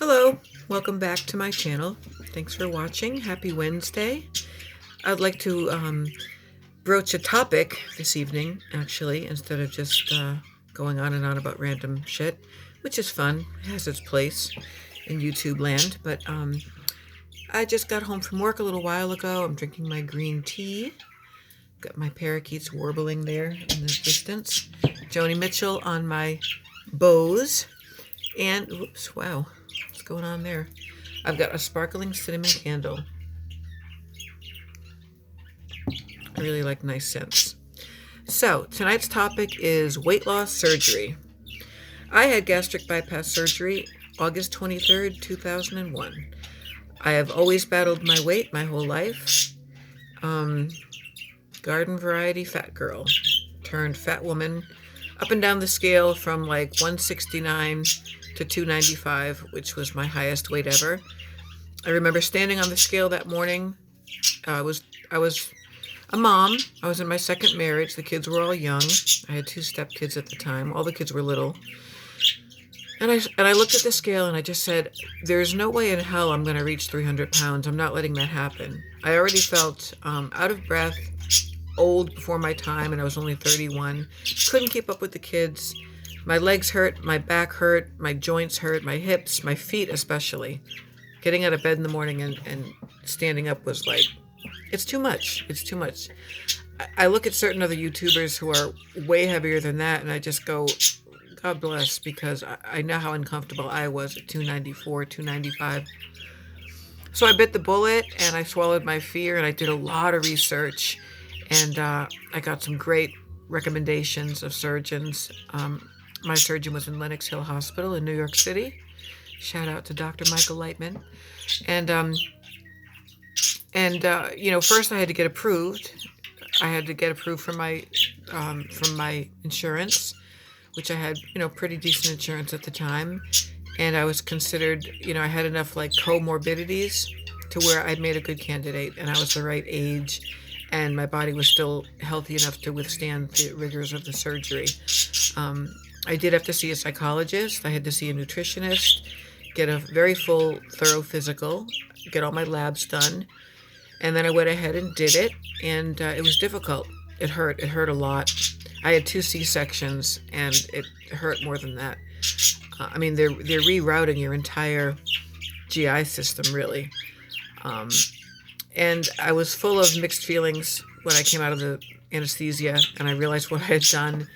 Hello, welcome back to my channel. Thanks for watching. Happy Wednesday. I'd like to broach a topic this evening, actually, instead of just going on and on about random shit, which is fun. It has its place in YouTube land. But I just got home from work a little while ago. I'm drinking my green tea. Got my parakeets warbling there in the distance. Joni Mitchell on my Bose. And, oops, wow. What's going on there? I've got a sparkling cinnamon candle. I really like nice scents. So, tonight's topic is weight loss surgery. I had gastric bypass surgery August 23rd, 2001. I have always battled my weight my whole life. Garden variety fat girl turned fat woman, up and down the scale from like 169 to 295, which was my highest weight ever. I remember standing on the scale that morning. I was a mom. I was in my second marriage. The kids were all young. I had 2 stepkids at the time. All the kids were little. And I looked at the scale and I just said, there's no way in hell I'm going to reach 300 pounds. I'm not letting that happen. I already felt out of breath, old before my time, and I was only 31. Couldn't keep up with the kids. My legs hurt, my back hurt, my joints hurt, my hips, my feet especially. Getting out of bed in the morning and standing up was like, it's too much. It's too much. I look at certain other YouTubers who are way heavier than that, and I just go, God bless, because I know how uncomfortable I was at 294, 295. So I bit the bullet, and I swallowed my fear, and I did a lot of research, and I got some great recommendations of surgeons. My surgeon was in Lenox Hill Hospital in New York City. Shout out to Dr. Michael Lightman. And first I had to get approved. I had to get approved from my insurance, which I had, pretty decent insurance at the time. And I was considered, I had enough like comorbidities to where I'd made a good candidate, and I was the right age, and my body was still healthy enough to withstand the rigors of the surgery. I did have to see a psychologist. I had to see a nutritionist, get a very full, thorough physical, get all my labs done. And then I went ahead and did it, and it was difficult. It hurt. It hurt a lot. I had 2 C-sections, and it hurt more than that. They're rerouting your entire GI system, really. And I was full of mixed feelings when I came out of the anesthesia, and I realized what I had done.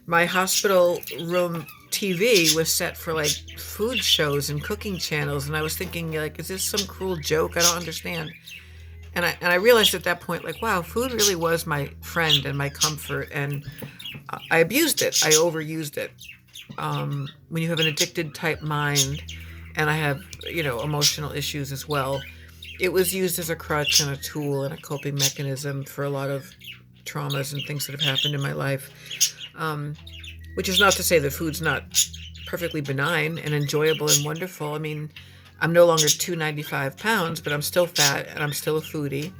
My hospital room TV was set for like food shows and cooking channels, and I was thinking, like, is this some cruel joke? I don't understand. And I realized at that point, like, wow, food really was my friend and my comfort, and I abused it. I overused it. When you have an addicted type mind, and I have, emotional issues as well, it was used as a crutch and a tool and a coping mechanism for a lot of traumas and things that have happened in my life. Which is not to say that food's not perfectly benign and enjoyable and wonderful. I'm no longer 295 pounds, but I'm still fat and I'm still a foodie.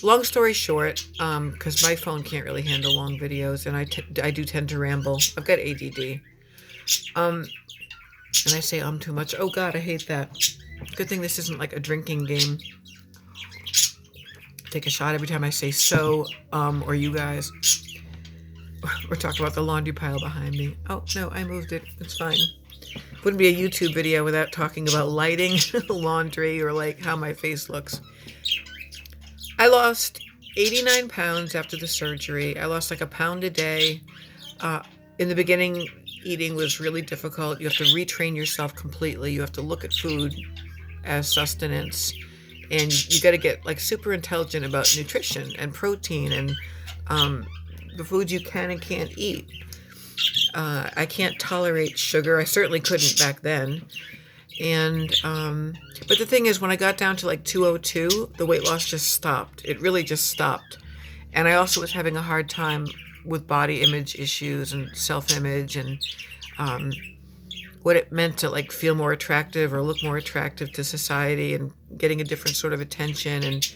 Long story short, because my phone can't really handle long videos, and I do tend to ramble. I've got ADD. And I say too much. Oh God, I hate that. Good thing this isn't like a drinking game. Take a shot every time I say so, or you guys. Or talk about the laundry pile behind me. Oh, no, I moved it. It's fine. Wouldn't be a YouTube video without talking about lighting, laundry, or like how my face looks. I lost 89 pounds after the surgery. I lost like a pound a day. In the beginning, eating was really difficult. You have to retrain yourself completely. You have to look at food as sustenance. And you got to get like super intelligent about nutrition and protein and the foods you can and can't eat. I can't tolerate sugar. I certainly couldn't back then. And but the thing is, when I got down to like 202, the weight loss just stopped. It really just stopped. And I also was having a hard time with body image issues and self-image, and what it meant to like feel more attractive or look more attractive to society, and getting a different sort of attention, and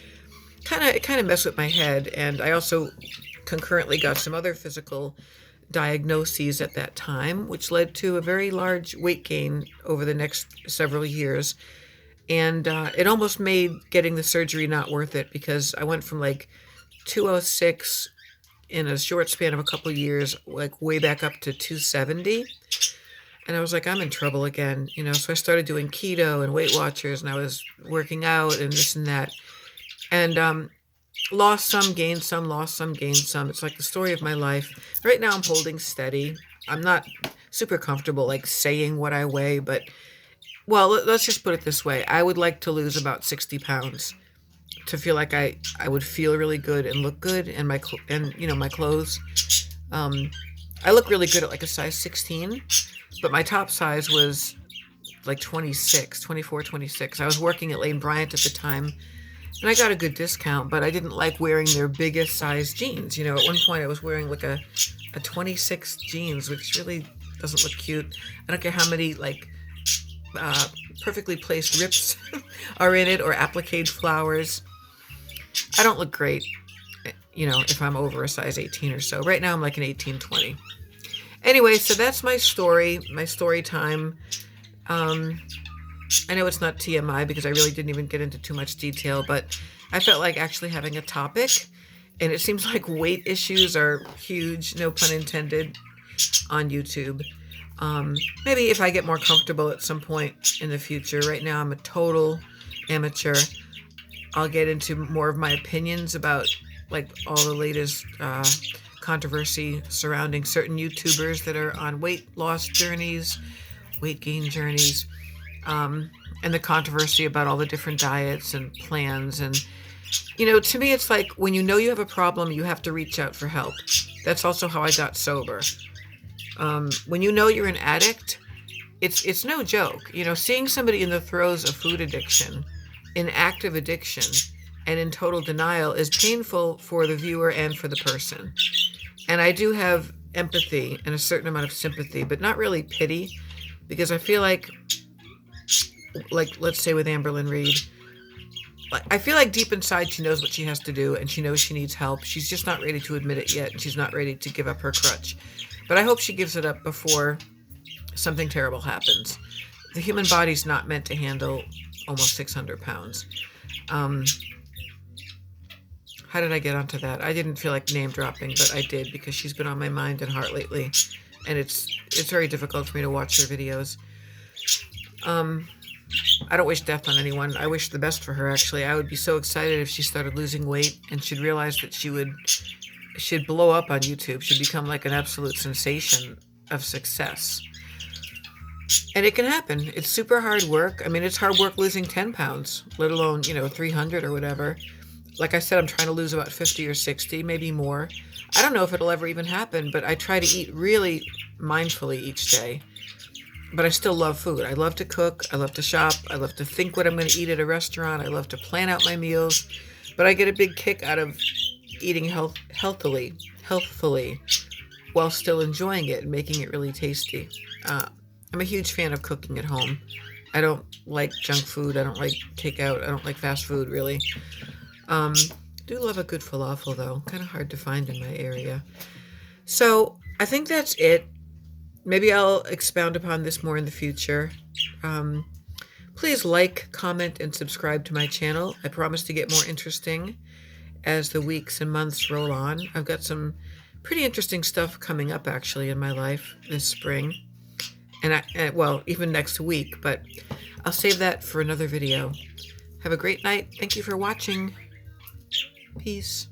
it kind of messed with my head. And I also concurrently got some other physical diagnoses at that time, which led to a very large weight gain over the next several years. And it almost made getting the surgery not worth it, because I went from like 206 in a short span of a couple of years, like way back up to 270. And I was like, I'm in trouble again, you know. So I started doing keto and Weight Watchers, and I was working out and this and that. And lost some, gained some, lost some, gained some. It's like the story of my life. Right now I'm holding steady. I'm not super comfortable like saying what I weigh, but well, let's just put it this way. I would like to lose about 60 pounds to feel like I would feel really good and look good, and my clothes. I look really good at like a size 16, but my top size was like 26, 24, 26. I was working at Lane Bryant at the time, and I got a good discount, but I didn't like wearing their biggest size jeans. You know, at one point I was wearing like a 26 jeans, which really doesn't look cute. I don't care how many like perfectly placed rips are in it, or appliqued flowers. I don't look great, you know, if I'm over a size 18 or so. Right now I'm like an 18, 20. Anyway, so that's my story time. I know it's not TMI because I really didn't even get into too much detail, but I felt like actually having a topic, and it seems like weight issues are huge, no pun intended, on YouTube. Maybe if I get more comfortable at some point in the future. Right now I'm a total amateur. I'll get into more of my opinions about like all the latest controversy surrounding certain YouTubers that are on weight loss journeys, weight gain journeys, and the controversy about all the different diets and plans. And, you know, to me, it's like when you know you have a problem, you have to reach out for help. That's also how I got sober. When you know you're an addict, it's no joke. You know, seeing somebody in the throes of food addiction, in active addiction, and in total denial is painful for the viewer and for the person. And I do have empathy and a certain amount of sympathy, but not really pity, because I feel like let's say with Amberlyn Reed, I feel like deep inside she knows what she has to do, and she knows she needs help. She's just not ready to admit it yet, and she's not ready to give up her crutch. But I hope she gives it up before something terrible happens. The human body's not meant to handle almost 600 pounds. How did I get onto that? I didn't feel like name dropping, but I did, because she's been on my mind and heart lately, and it's very difficult for me to watch her videos. I don't wish death on anyone. I wish the best for her, actually. I would be so excited if she started losing weight and she'd realize that she'd blow up on YouTube. She'd become like an absolute sensation of success. And it can happen. It's super hard work. I mean, it's hard work losing 10 pounds, let alone, 300 or whatever. Like I said, I'm trying to lose about 50 or 60, maybe more. I don't know if it'll ever even happen, but I try to eat really mindfully each day. But I still love food. I love to cook. I love to shop. I love to think what I'm going to eat at a restaurant. I love to plan out my meals. But I get a big kick out of eating healthfully, while still enjoying it and making it really tasty. I'm a huge fan of cooking at home. I don't like junk food. I don't like takeout. I don't like fast food, really. Do love a good falafel, though. Kind of hard to find in my area. So I think that's it. Maybe I'll expound upon this more in the future. Please like, comment, and subscribe to my channel. I promise to get more interesting as the weeks and months roll on. I've got some pretty interesting stuff coming up, actually, in my life this spring. And even next week, but I'll save that for another video. Have a great night. Thank you for watching. Peace.